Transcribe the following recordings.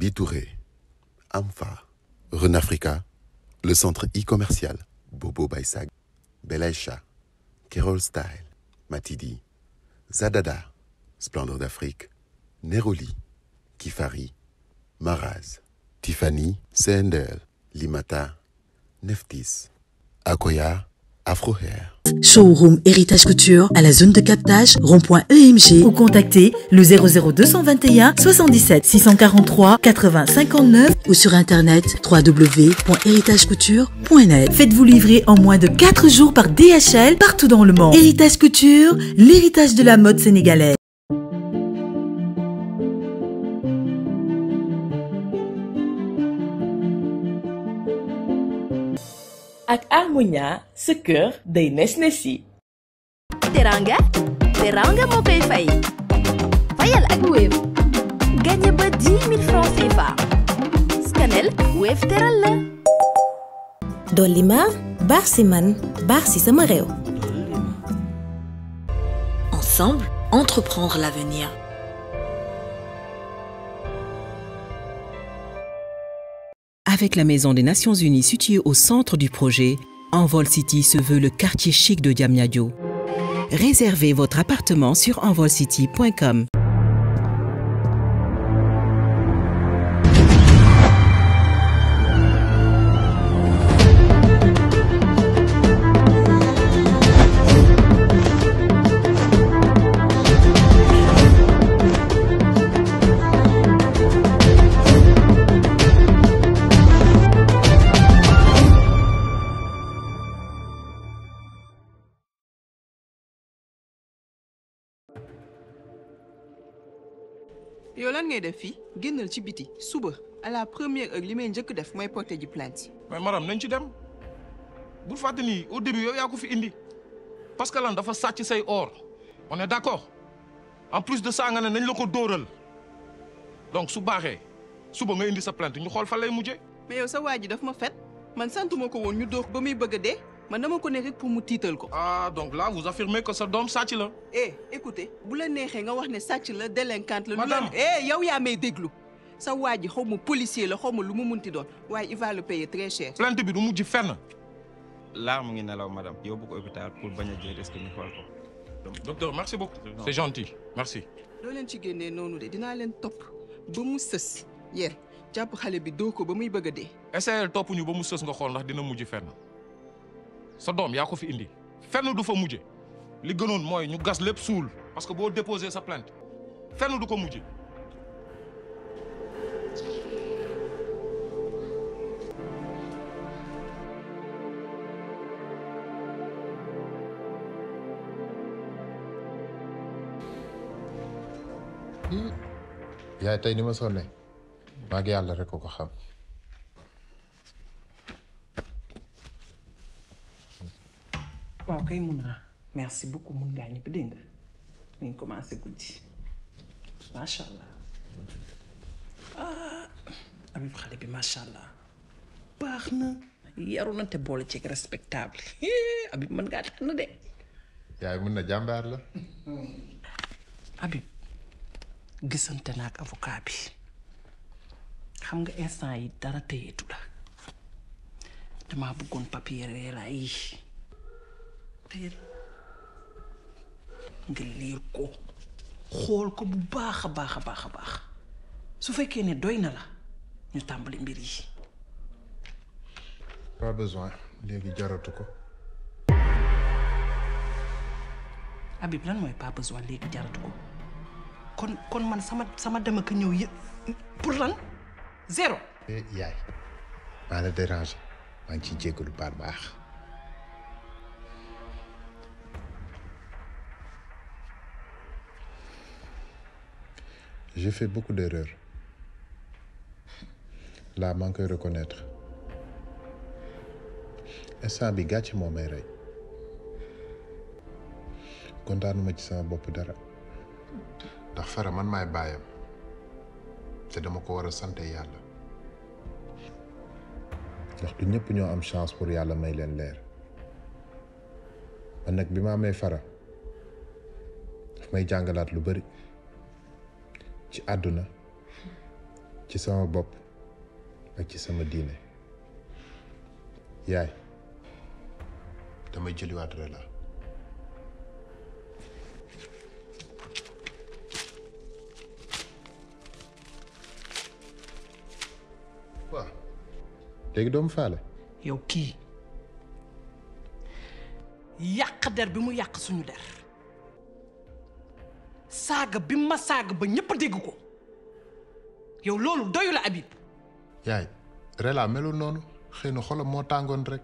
Bitouré, Amfa, Renafrica, le centre e-commercial, Bobo Baisag, Belaïcha, Kerol Style, Matidi, Zadada, Splendeur d'Afrique, Neroli, Kifari, Maraz, Tiffany, CNDL, Limata, Neftis, Akoya, Afro Hair. Showroom Héritage Couture à la zone de captage rond.emg ou contactez le 00221 77 643 80 59 ou sur internet www.héritagecouture.net. Faites-vous livrer en moins de 4 jours par DHL partout dans le monde. Héritage Couture, l'héritage de la mode sénégalaise. Ak Harmonia sa kër day nes-nesi. Teranga moo koy fay. Fayal ak Wave. Gagné ba 10 000 francs CFA. Scanel Wave teral la. dolli ma baax si man baax si sama réew. Ensemble, entreprendre l'avenir. Avec la Maison des Nations Unies située au centre du projet, Envol City se veut le quartier chic de Diamniadio. Réservez votre appartement sur envolcity.com. yow lan ngay def fii génnal ci biti suba à la première heure li may njëkk def mooy porter ji plainte. mais madame nañ ci dem bul fàtte ni au début yow yaa ko fi indi parce que lan dafa sàcc say or on est d'accord en plus de ça nga ne nañ la ko dóoral donc su baaxee suba nga indi sa plainte ñu xool fa lay mujjee. mais yow sa waa ji daf ma fet man santuma ko woon ñu dóor ba muy bëgg a dee man dama ko ne rek pour mu tiital ko. ah donc là vous affirmez que sa doom sàcc la. écoutez bu la neexee nga wax ne sàcc la délinquante la. madame yow yaa may déglu sa waa ji xaw ma policier la xaw ma lu mu munti doon waaye il va le payer très cher. plainte bi du mujj fenn. laa mu ngi nelaw madame yóbbu ko hôpital pour bañ a jël risque ñu xool ko. docteur merci beaucoup. c'est gentil merci. doo leen ci génnee noonu de dinaa leen topp ba mu sës yéen jàpp xale bi doo ko ba muy bëgg a dee. essayé topp ñu ba mu sës nga xool ndax dina mujj fenn. sa doom yaa ko fi indi fenn du fa mujje li gënoon mooy ñu gas lépp suul parce que boo déposé sa plainte fenn du ko mujje. yaay tey ni ma sonne maa ngi yàlla rek ko xam. waaw kay mun naa merci beaucoup mun ngaa ñëpp dégg nga nañ commencé guddi macha allah Habib xale bi macha allah baax na yaru na te boole ceeg respectable Habib mën ngaa tànn de. yaay mun na jàmbaar la. Habib gisante naa ak avocat bi xam nga instant yi dara téyeetu la damaa bëggoon papier reera yi teel nga liir ko xool ko bu baax a baax a baax a baax su fekkee ne doy na la ñu tàmbali mbir yi. pas besoin léegi jaratu ko. Habib lan mooy pas besoin léegi jaratu ko kon man sama dem ak ñëw yëpp pour lan zéro. yaay maa la déranger maa ngi ciy jéggalu baal baax. j'ai fait beaucoup d'erreurs là maa ngi koy reconnaître instant bi gàcce moo may rey kontaanuma ci sama bopp dara ndax Fara man maay baayam te dama ko war a sante yàlla ndax du ñëpp ñoo am chance pour yàlla may leen leer man nag bi ma amee Fara daf may jàngalaat lu bari ci àdduna ci sama bopp ak ci sama diine yaay damay jëliwaat Rella. waaw léegi doomu faale. yow kii yàq der bi mu yàq suñu der saaga bi ma saaga ba ñëpp dégg ko yow loolu doyu la Habib. yaay Rella melul noonu xëy na xolam moo tàngoon rek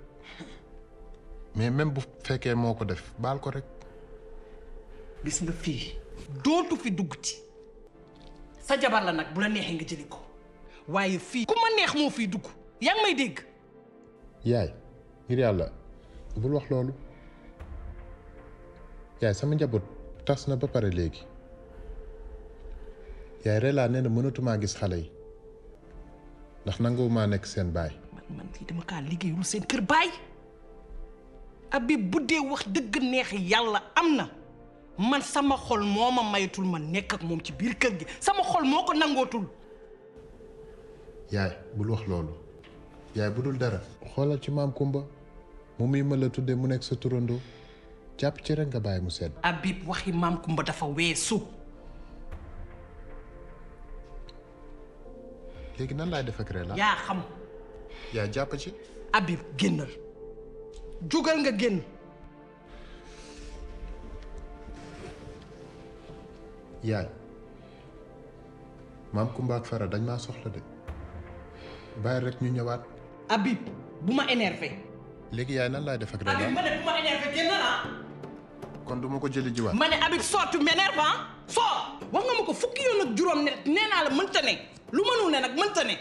mais même bu fekkee moo ko def baal ko rek. gis nga fii dootu fi duggti sa jabar la nag bu la neexee nga jëli ko waaye fii ku ma neex moo fiy dugg yaa ngi may dégg. yaay ngir yàlla bul wax loolu yaay sama njaboot tas na ba pare léegi yaay Rella nee na mënatumaa gis xale yi ndax nanguwumaa nekk seen baay. man lii dama kaa liggéeyul seen kër baay Habib bu dee wax dëgg neex yàlla am na man sama xol moo ma mayatul ma nekk ak moom ci biir kër gi sama xol moo ko nangootul. yaay bul wax loolu yaay bu dul dara xoolal ci maam Kumba mu muy ma la tuddee mu nekk sa turandoo jàpp ci rek nga bàyyi mu sedd. Habib waxi maam Kumba dafa weesu. léegi nan laay def ak Rella. yaa xam. yaa jàpp ci. Habib génnal jugal nga génn. yaay maam Kumba ak Fara dañ maa soxla de bàyyi rek ñu ñëwaat. Habib bu ma énervé. léegi yaay nan laay def ak Rella. Habib ma ne bu ma énervé génn naa. kon du ma ko jëli jiwaat. ma ne Habib soo tu m'énerve soo wax nga ma ko fukki yoon ak juróom ne nee naa la mënta ne lu mënul ne nag mënta ne.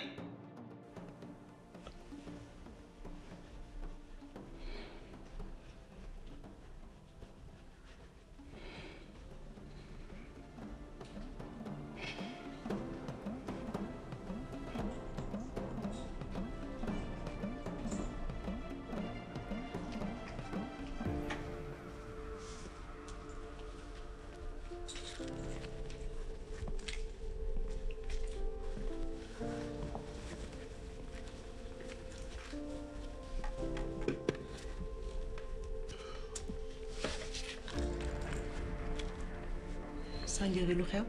Sanjari lu xew.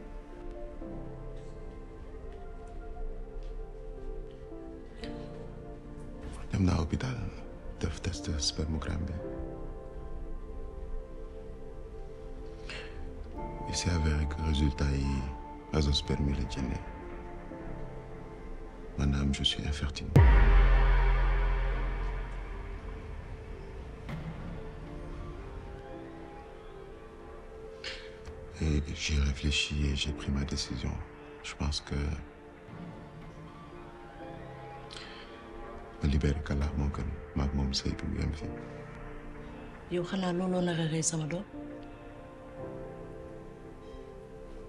dem naa hôpital def test spermogramme bi il s'est avéré que résultat yi azoospermie la génne maanaam je suis infertile. Et j'ai réfléchi et j'ai pris ma décision. Je pense que ma libéré Kalla moo gën maag moom sëy bi mu yem fii. yow xanaa looloo nar a rey sama doom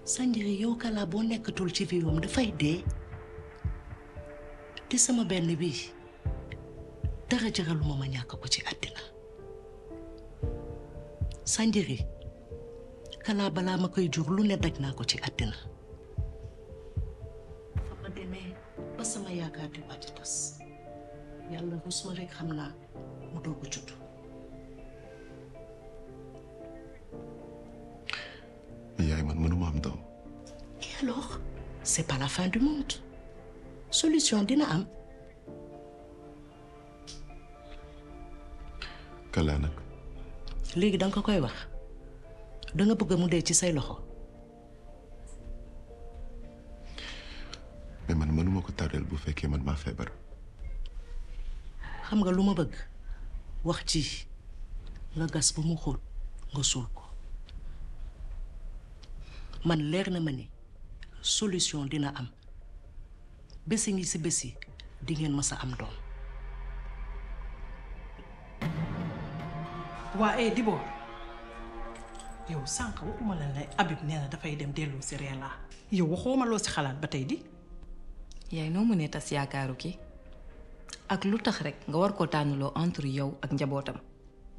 Sanjari yow Kalla boo nekkatul ci viwam dafay dee te sama benn bii dara jaraluma ma ñàkk ko ci àddina Sanjari Kalla balaa ma koy jur lu ne daj naa ko ci àddina fa ma demee ba sama yaakaar di wàcc tas yàlla rus ma rek xam naa mu doog a judd. mais yaay man mënuma am doom. et alors c'est pas la fin du monde solution dina am. Kalla nag. léegi danga ko koy wax. danga bëgg mu dee ci say loxo. mais man mënuma ko tardel bu fekkee man maa feebar. xam nga lu ma bëgg wax ci nga gas ba mu xóot nga suul ko man leer na ma ni solution dina am bési ngi si bési di ngeen mës a am doom. waa Dibor yow sànq waxuma la ne Habib nee na dafay dem dellu si Rella yow waxoo ma loo si xalaat ba tey di. yaay noo mënee tas yaakaaru ki ak lu tax rek nga war koo tànnaloo entre yow ak njabootam.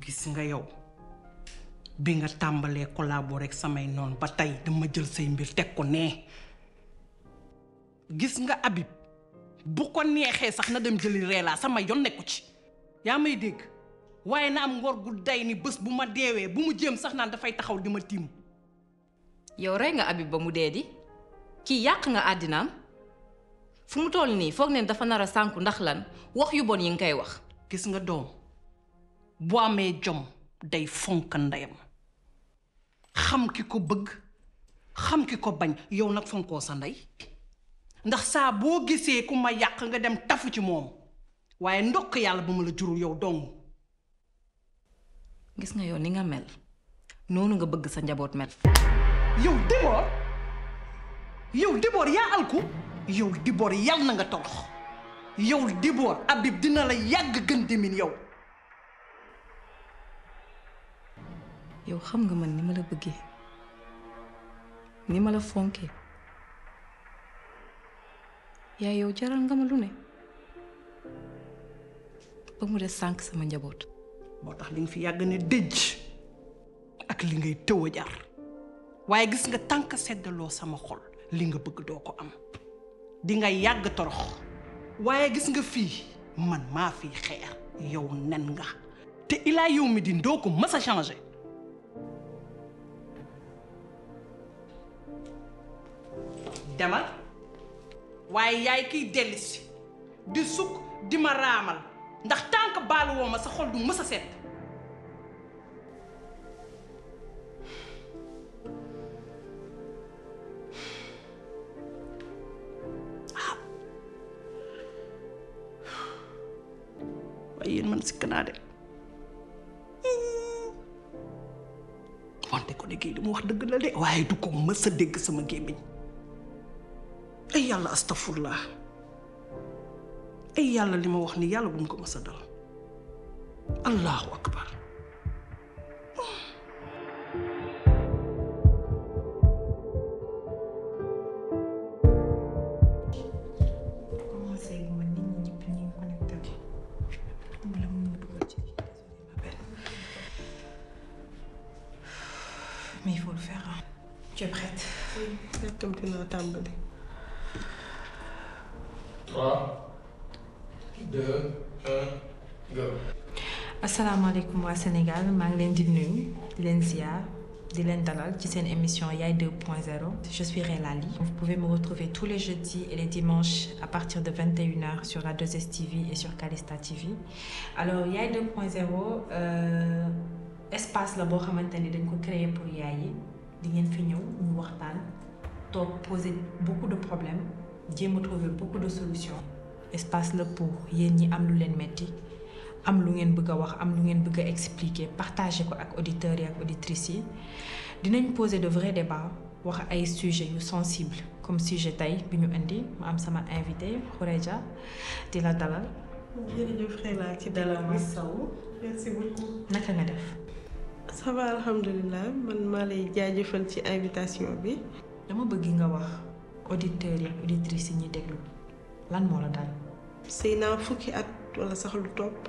gis nga yow bi nga tàmbalee collaborer ak samay noonu ba tey dama jël say mbir teg ko nee gis nga Habib bu ko neexee sax na dem jëli reelaa sama yoon nekku ci yaa may dégg waaye na am ngor gu day ni bés bu ma deewee bu mu jéem sax naan dafay taxaw di ma tiim. yow rey nga Habib ba mu dee di kii yàq nga àddinaam fu mu toll nii foog neen dafa nar a sànku ndax lan wax yu bon yi nga koy wax. gis nga doom boo amee jom day fonk ndeyam xam ki ko bëgg xam ki ko bañ yow nag fonkoo sa ndey ndax saa boo gisee ku ma yàq nga dem tafu ci moom waaye ndokk yàlla ba ma la jurul yow dong. gis nga yow ni nga mel noonu nga bëgg sa njaboot mel. yow Dibor yaa alku yow Dibor yal na nga torox yow Dibor Habib dina la yàgg gën demin yow. yow xam nga man ni ma la bëggee ni ma la fonkee yaa yow jaral nga ma lu ne ba mu des sànq sama njaboot. moo tax li nga fi yàgg ne dëj ak li ngay tëw a jar waaye gis nga tànk seddaloo sama xol li nga bëgg doo ko am di nga yàgg torox waaye gis nga fii man maa fi xeer yow nen nga te ilaa yow mi di doo ko mës a changé. demal waaye yaay kiy dellusi di sukk di ma raamal ndax tànk baalu woo ma sa xol du mës a set. waaye yéen man sikk naa de wante ko de kii li mu wax dëgg la de waaye du ko mës a dégg sama gémmiñ. ay yàlla astafurlah ay yàlla li ma wax ni yàlla bu mu ko mës a dal allahu akbar. Mais il faut le faire. Tu es prête? Oui, comme tu l'as tàmbali. 3, 2, 1, go. asalaamaaleykum waa Sénégal maa ngi leen di nuyu di leen ziar di leen dalal ci seen émission Yaye 2.0. Je suis Relali. Vous pouvez me retrouver tous les jeudis et les dimanches à partir de 21h sur la 2STV et sur Calista TV. Alors Yaye 2.0 espace la boo xamante ni dañ ko créer pour yaay yi di ngeen fi ñëw ñu waxtaan toog poser beaucoup de problèmes jéem a trouver beaucoup de solutions. Espace la pour yéen ñi am lu leen metti am lu ngeen bëgg a wax am lu ngeen bëgg a expliquer partager ko ak auditeurs yi ak auditrices yi dinañ poser de vrais débats wax ay sujets yu sensibles comme sujet tey bi ñu indi ma am sama invité Khouredia di la dalal. jërëjëf Xela ci dalal bi. merci beaucoup. naka nga def. ça va alhamdulilah man maa lay jaajëfal ci invitation bi. dama bëgg nga wax auditeurs yi ak auditrices yi ñuy déglu lan moo la dal. sëy naa fukki at wala sax lu topp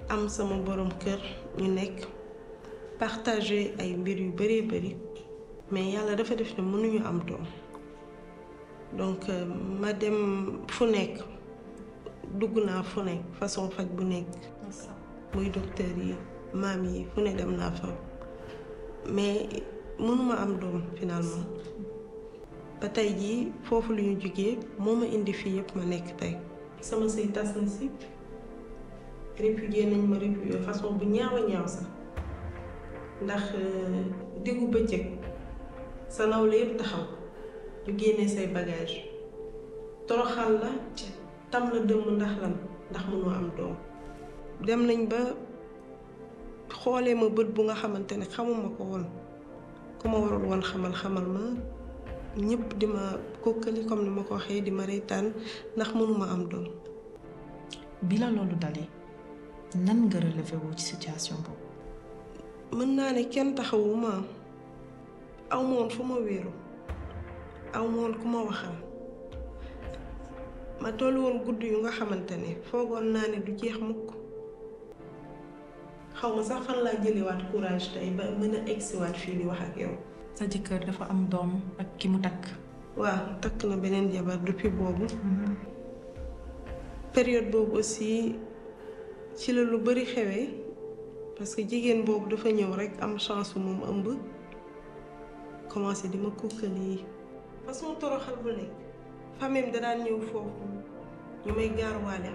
am sama borom kër ñu nekk partager ay mbir yu bëree bëri mais yàlla dafa def ne mënuñu am doom donc ma dem fu nekk dugg naa fu nekk façon faj bu nekk muy docteur yi maam yi fu ne dem naa fa mais mënuma am doom finalement ba tey jii foofu lu ñu jugee moo ma indi fii yëpp ma nekk tey. sama sëy tas na si répudié nañ ma répudié façon bu ñaaw a ñaaw sax ndax diggu bëccëg sa nawle yëpp taxaw ñu génnee say bagage toroxal la tam la dëmm ndax lan ndax mënoo am doom dem nañ ba xoolee ma bët bu nga xamante ne xamuma ko woon ku ma warul woon xamal ma ñëpp di ma kokkali comme ni ma ko waxee di ma reetaan ndax mënuma am doom. bi la loolu dalee nan nga relevé wu ci situation boobu. mën naa ne kenn taxawuma aw ma woon fu ma wéeru aw ma woon ku ma waxal ma toll woon gudd yu nga xamante ne foogoon naa ne du jeex mukk xaw ma sax fan laa jëlewaat courage tey ba mën a egsiwaat fii di wax ak yow. sa jëkkër dafa am doom ak ki mu takk. waaw takk na beneen jabar depuis boobu période boobu aussi ci la lu bari xewee parce que jigéen boobu dafa ñëw rek am chance moom ëmb commencé di ma kukkali façon toroxal bu nekk famille da daan ñëw foofu ñu may gaaruwaale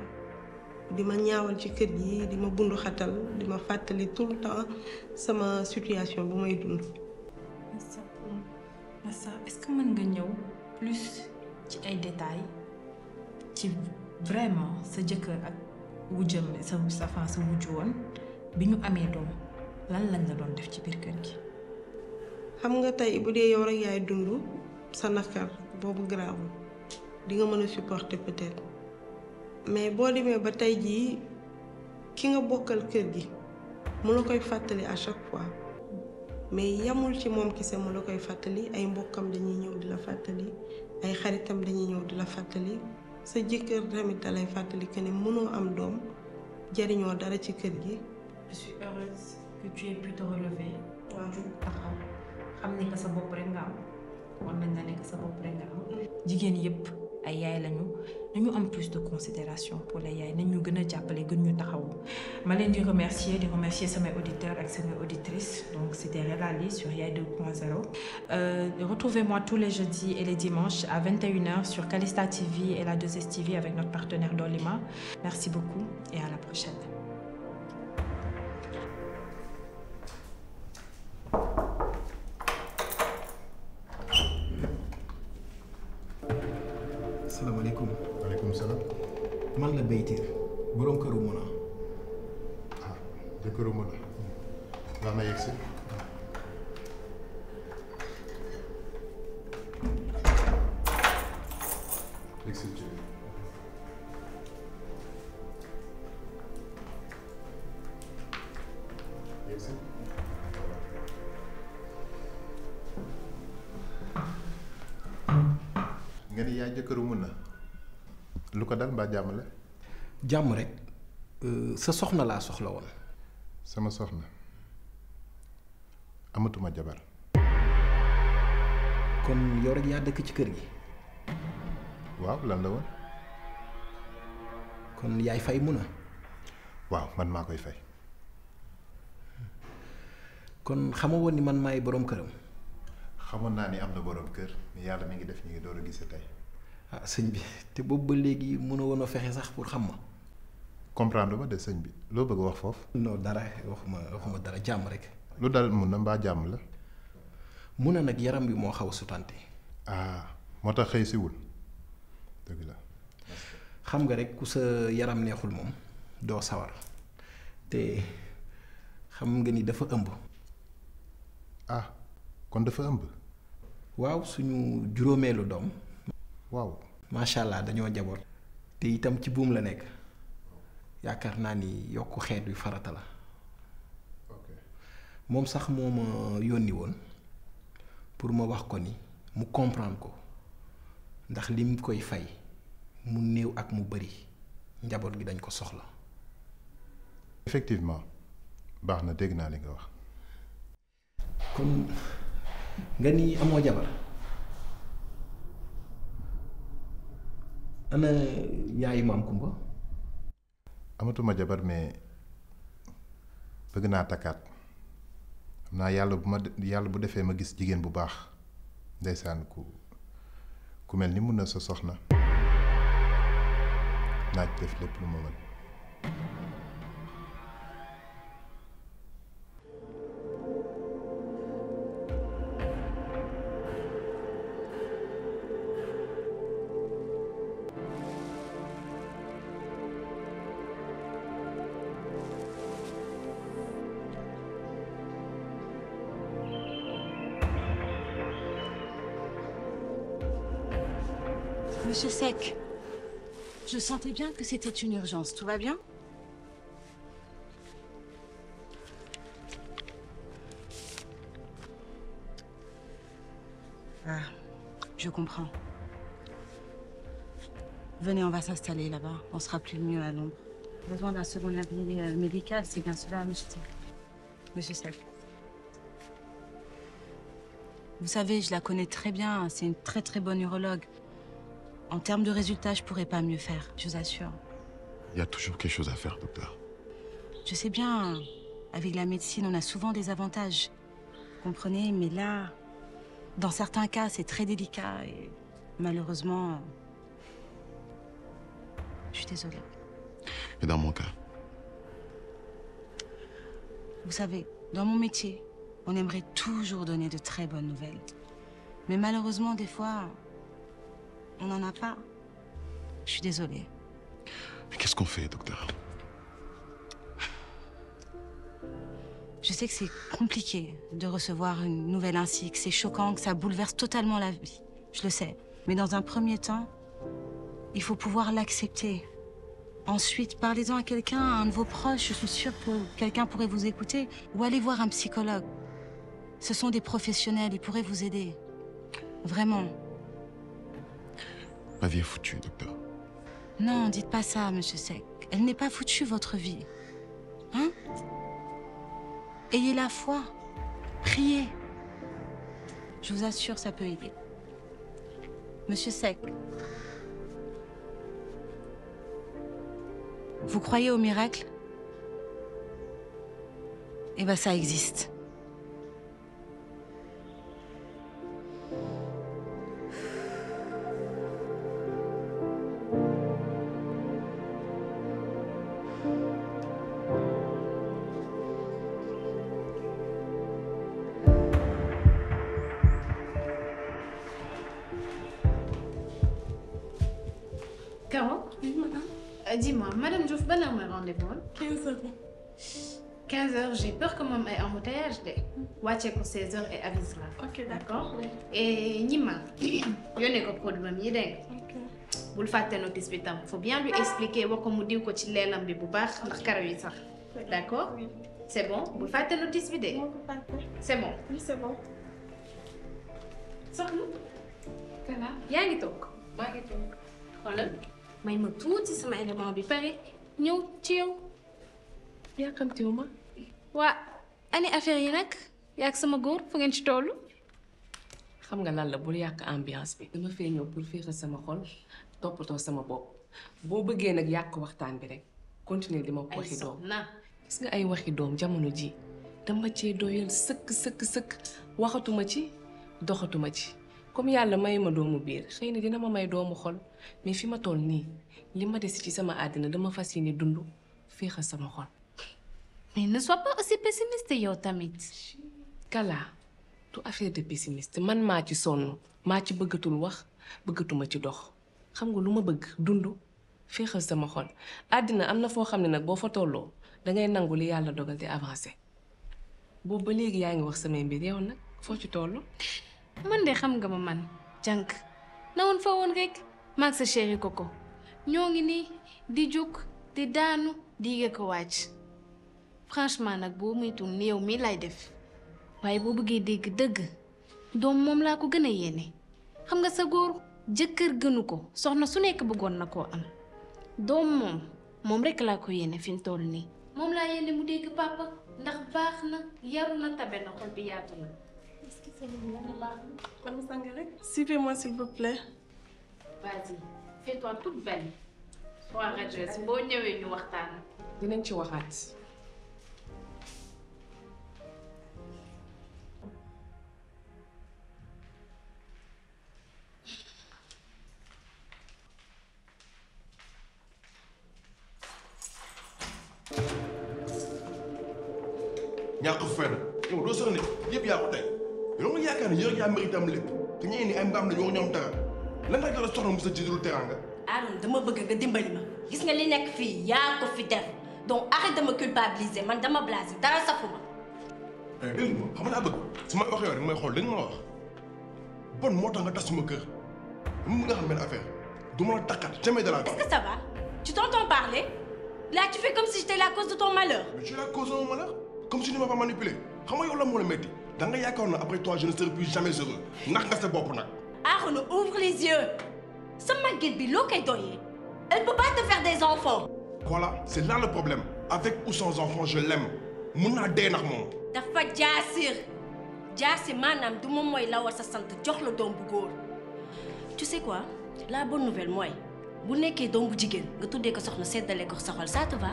di ma ñaawal ci kër gi di ma bundu xatal di ma fàttali tout le temps sama situation bu may dund. Massa est-ce que mën nga ñëw plus ci ay détails ci vraiment sa jëkkër ak wujjam sa wujju woon bi ñu amee doom lan lañ la doon def ci biir kër gi. xam nga tey bu dee yow rek yaay dund sa nakar boobu garaawul di nga mën a supporter peut-être mais boo demee ba tey jii ki nga bokkal kër gi mu la koy fàttali à chaque fois mais yamul ci moom kese mu la koy fàttali ay mbokkam dañuy ñëw di la fàttali ay xaritam dañuy ñëw di la fàttali sa jëkkër tamit da lay fàttali que ne mënoo am doom jariñoo dara ci kër gi. Je suis heureuse que tu aies pu te relever. waaw taxaw xam ne que sa bopp rek nga am war nañ la nekk sa bopp rek nga am. jigéen yépp ay yaay lañu nañu am plus de considération pour les yaay nañu gën a jàppale gën ñu taxawu ma leen di remercier samay auditeurs ak samay auditrices donc c'était Relali sur Yaay 2.0. Retrouvez-moi tous les jeudis et les dimanches à 21h sur Calista TV et la 2STV avec notre partenaire Dolima. Merci beaucoup et à la prochaine. salaamaaleykum. waaleykum salaam. man la Baytir borom këru Muna. ah jëkkëru Muna. waa ma yegg si. yegg si ci. yegg si. nga ni yaay jëkkëru Muna lu ko dal mbaa jàmm la. jàmm rek sa soxna laa soxla woon. sama soxna amatuma jabar. kon yow rek yaa dëkk ci kër gi. waaw lan la woon. kon yaay fay Muna. waaw man maa koy fay. kon xama woon ni man maay borom këram. xamoon naa ni am na borom kër mais yàlla mi ngi def ñu ngi door a gise tey. ah sëñ bi te boobu ba léegi mën a woon a fexe sax pour xam ma. comprendre ma de sëñ bi loo bëgg wax foofu. non dara waxuma dara jàmm rek. lu dal mun na mbaa jàmm la. mun na nag yaram bi moo xaw a sutante. ah moo tax xëy siwul dëgg la. xam nga rek ku sa yaram neexul moom doo sawar te xam nga ni dafa ëmb. ah kon dafa ëmb. waaw suñu juróomeelu doom. waaw macha allah dañoo jaboot. te itam ci buum la nekk. yaakaar naa ni yokk xeet wi farata la. moom sax moo ma yónni woon pour ma wax ko ni mu comprendre ko ndax lim koy fay mu néew ak mu bari njaboot gi dañ ko soxla. effectivement baax na dégg naa li nga wax. kon nga ni amoo jabar. ana yaayu maam Kumba. amatuma jabar mais bëgg naa takkaat xam naa yàlla bu defee ma gis jigéen bu baax ndeysaan ku mel ni mun na sa soxna naaj def lépp lu ma mën. Monsieur Sec, je sentais bien que c'était une urgence. Tout va bien? Ah, je comprends. Venez, on va s'installer là-bas. On sera plus mieux à l'ombre. Besoin d'un second avis médical, c'est bien cela, monsieur Sec. Monsieur Sec. Vous savez, je la connais très bien. C'est une très très bonne urologue. En termes de résultats, je pourrais pas mieux faire, je vous assure. Il y a toujours quelque chose à faire, docteur. Je sais bien, avec la médecine, on a souvent des avantages. Vous comprenez, mais là, dans certains cas, c'est très délicat et malheureusement, je suis désolée. Et dans mon cas? Vous savez, dans mon métier, on aimerait toujours donner de très bonnes nouvelles. Mais malheureusement, des fois, on n'en a pas. Je suis désolée. Mais qu'est-ce qu'on fait, docteur? Je sais que c'est compliqué de recevoir une nouvelle ainsi, que c'est choquant, que ça bouleverse totalement la vie. Je le sais. Mais dans un premier temps, il faut pouvoir l'accepter. Ensuite, parlez-en à quelqu'un, à un de vos proches. Je suis sûre que quelqu'un pourrait vous écouter. Ou allez voir un psychologue. Ce sont des professionnels, ils pourraient vous aider. Vraiment. Ma vie est foutue, docteur. Non, dites pas ça, monsieur Sec. Elle n'est pas foutue, votre vie. Hein? Ayez la foi. Priez. Je vous assure, ça peut aider. Monsieur Sec. Vous croyez au miracle? Eh ben, ça existe. Caro? Oui, madame. Dis-moi, Madame Diouf, ban heure mooy rendez-vous? 15h. 15h, j'ai peur que moom ay embouteillage de. Wàccee ko 16h et avise-la. Ok, d'accord. Et Nima, yónnee ko produit yi dégg nga. Ok. Bul fàtte notice bi tam. Faut bien lui expliquer wax ko mu diw ko ci leelam bi bu baax ndax karaw yi sax. D'accord? Oui. C'est bon? Bul fàtte notice bi de. C'est bon? Oui, c'est bon. Soxna. Kala, yaa ngi toog. Maa ngi toog. Xoolal. may ma tuuti sama élément bi pare ñëw ci yow. yàkkamtiwu ma. waa ani affaire yi nag yaa ak sama góor fu ngeen ci toll. xam nga lan la bul yàq ambiance bi. dama fee ñëw pour féexal sama xol toppatoo sama bopp boo bëggee nag yàq waxtaan bi rek continuer di ma waxi doom. gis nga ay waxi doom jamono ji dama cee doyal sëkk waxatuma ci doxatuma ci. comme yàlla may ma doomu biir xëy na dina ma may doomu xol mais fi ma toll nii li ma des ci sama àddina dama fas yéene dund féexal sama xol. mais ne sois pas aussi pessimiste yow tamit. Kala du affaire de pessimiste man maa ci sonn maa ci bëggatul wax bëggatuma ci dox xam nga lu ma bëgg dund féexal sama xol àddina am na foo xam ne nag boo fa tolloo dangay nangu li yàlla dogal te avancé boobu ba léegi yaa ngi wax samay mbir yow nag foo ci toll. man de xam nga ma man jànk na woon fa woon rek maag sa chéri Coco ñoo ngi nii di jóg di daanu di yéeg ko wàcc franchement nag boo muytul ni yow mii lay def waaye boo bëggee dégg dëgg doom moom laa ko gën a yéene xam nga sa góor jëkkër gënu ko soxna su nekk bëggoon na koo am doom moom rek laa ko yéene fi mu toll nii moom laa yéene mu dégg papa ndax baax na yaru na tabe na xol bi yaatu na. Suivez-moi s'il vous plaît. Vas-y, fais-toi toute belle. Sois radieuse. Boo ñëwee ñu waxtaan. dinañ ci waxaat. ñàkk fenn yow doo soxla yëpp yaa ko tey yow nga yaakaar ne yow yaa mérite am lépp te ñeneen ñi ay mbaam la ñoo ñoom dara lan la dara soxla mos a jiitul teranga. Aaron dama bëgg nga dimbali ma gis nga li nekk fii yaa ko fi def donc arrête de me culpabiliser man dama blasé dara safuma. dégg nga xam nga laa bëgg su ma waxee rek may xool dañ ma wax bon moo tax nga tas suma kër mu nga xam benn affaire du ma la takkat jamais de la vie. Est-ce que ça va? Tu t'entends parler? Là tu fais comme si j'étais la cause de ton malheur. Mais tu es la cause de mon malheur? Comme si tu ne m'as pas manipulé. Xam nga yow la moo la metti da nga yaakaar na après toi je ne serai plus jamais heureux ndax nga sa bopp nag. Aaron ouvre les yeux. Sa màgget bi loo koy doyee. Elle peut pas te faire des enfants. Voilà c'est là le problème avec ou sans enfant je l'aime mun naa dee ndax moom. dafa jaasir maanaam du moom mooy la war sa sant jox la doom bu góor. Tu sais quoi? La bonne nouvelle mooy bu nekkee doom bu jigéen nga tuddee ko soxna seddale ko soxal ça te va.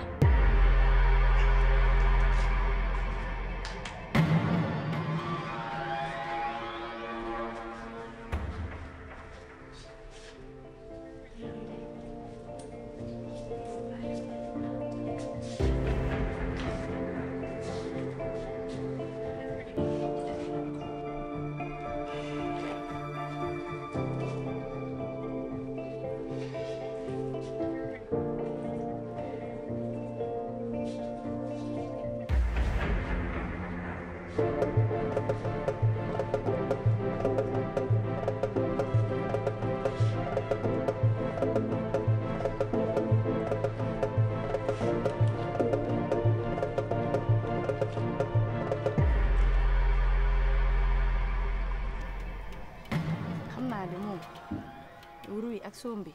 ak sombi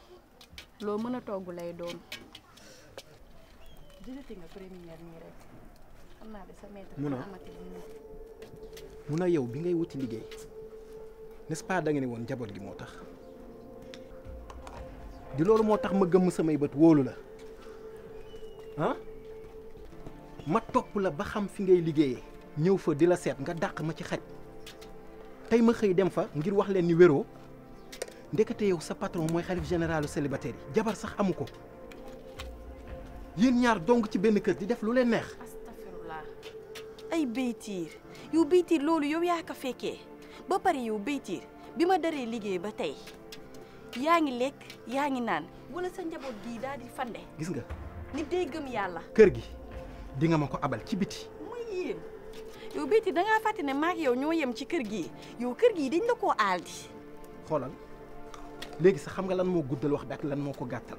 loo mën a togg lay doon jëlati nga première nii rek xam naa de sa maître amati mun a yow bi ngay wuti liggéey n'est-ce pas da nga ne woon njaboot gi moo tax di loolu moo tax ma gëmm samay bët wóolu la ah ma topp la ba xam fi ngay liggéeyee ñëw fa di la seet nga dàq ma ci xaj tey ma xëy dem fa ngir wax leen ni wéroo ndekete yow sa patron mooy xalif généralu célibataire yi jabar sax amu ko yéen ñaar dong ci benn kër di def lu leen neex. astafirullah ay Béytiir yow Béytiir loolu yow yaa ko fekkee ba pare yow Béytiir bi ma daree liggéey ba tey yaa ngi lekk yaa ngi naan wala sa njaboot gii daal di fande. gis nga nit day gëm yàlla. kër gi di nga ma ko abal ci biti. muy yéen yow Béytiir da ngaa fàtte ne maak yow ñoo yem ci kër gii yow kër gii dañ la koo aal di. xoolal léegi sax xam nga lan moo guddal wax bi ak lan moo ko gàttal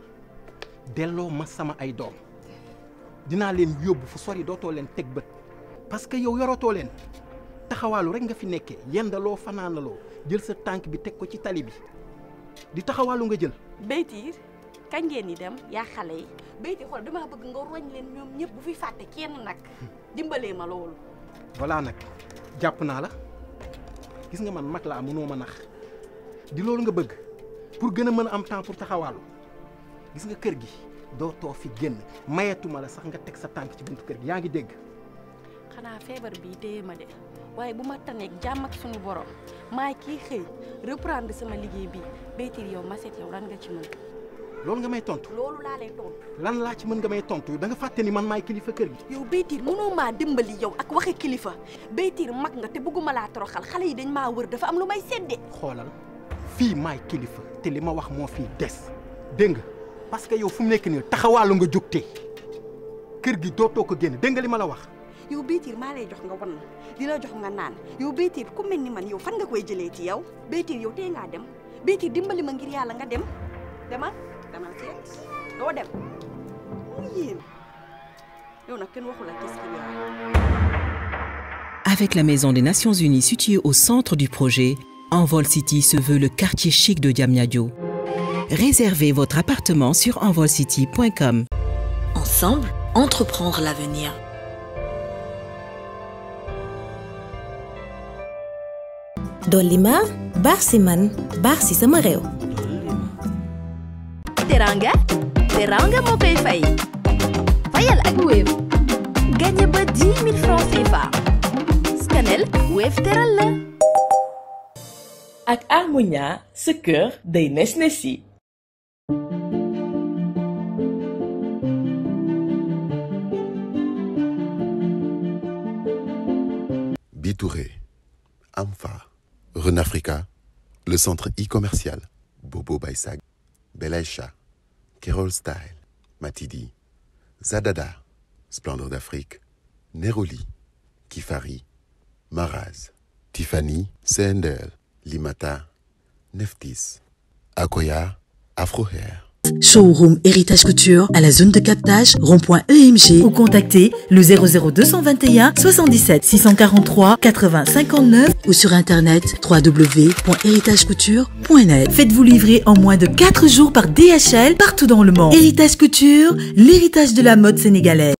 delloo ma sama ay doom dinaa leen yóbbu fu sori dootoo leen teg bët parce que yow yorotoo leen taxawaalu rek nga fi nekkee yendaloo fanaanaloo jël sa tànk bi teg ko ci tali bi di taxawaalu nga jël. Béytiir kañ ngeen di dem yaa xale yi Béytiir xool damaa bëgg nga roñ leen ñoom ñëpp bu fi fàtte kenn nag dimbalee ma loolu. voilà nag jàpp naa la gis nga man mag laa mënoo ma nax di loolu nga bëgg pour gën a mën a am temps pour taxawaalu gis nga kër gi dootoo fi génn mayetuma la sax nga teg sa tànk ci buntu kër gi yaa ngi dégg. xanaa feebar bii téye ma de waaye bu ma taneeg jàmm ak suñu borom maay kii xëy reprendre sama liggéey bi Béytiir yow Maset yow lan nga ci mën. loolu nga may tontu. loolu laa lay tontu. lan laa ci mën nga may tontu da nga fàtte ni man maay kilifa kër gi. yow Béytiir mënoo maa dimbali yow ak waxe kilifa Béytiir mag nga te bëgguma laa toroxal xale yi dañ maa wër dafa am lu may sedde. xoolal fii maay kilifa te li ma wax moo fii des dégg nga parce que yow fu mu nekk nii taxawaalu nga jógte kër gi dootoo ko génn dégg nga li ma la wax. yow Béytiir maa lay jox nga wan di la jox nga naan yow Béytiir ku mel ni man yow fan nga koy jëlee ci yow Béytiir yow tey ngaa dem Béytiir dimbali ma ngir yàlla nga dem demal seet doo dem mu yéen yow nag kenn waxu la qu'est-ce qu'il y a. Avec la Maison des Nations Unies située au centre du projet, Envol City se veut le quartier chic de Diamniadio. Réservez votre appartement sur envolcity.com. Ensemble, entreprendre l'avenir. Dolima, baax si man, baax si sama réew. Teranga, teranga moo koy fay. Fayal ak Wave. Gagné ba 10 000 francs CFA. Scanel, Wave teral la. Ak Harmonia, sa kër day nes-nesi. Bitouré, Amfa, Renafrica, le centre e-commercial, Bobo Baïsag, Belaïcha, Kerol Style, Matidi, Zadada, Splendeur d'Afrique, Neroli, Kifari, Maraz, Tiffany, Sendel, Limata, Neftis, Akoya, Afrohair. Showroom Héritage Couture à la zone de captage rond.emg ou contactez le 00221 77 643 80 59 ou sur internet www.héritagecouture.net. Faites-vous livrer en moins de 4 jours par DHL partout dans le monde. Héritage Couture, l'héritage de la mode sénégalaise.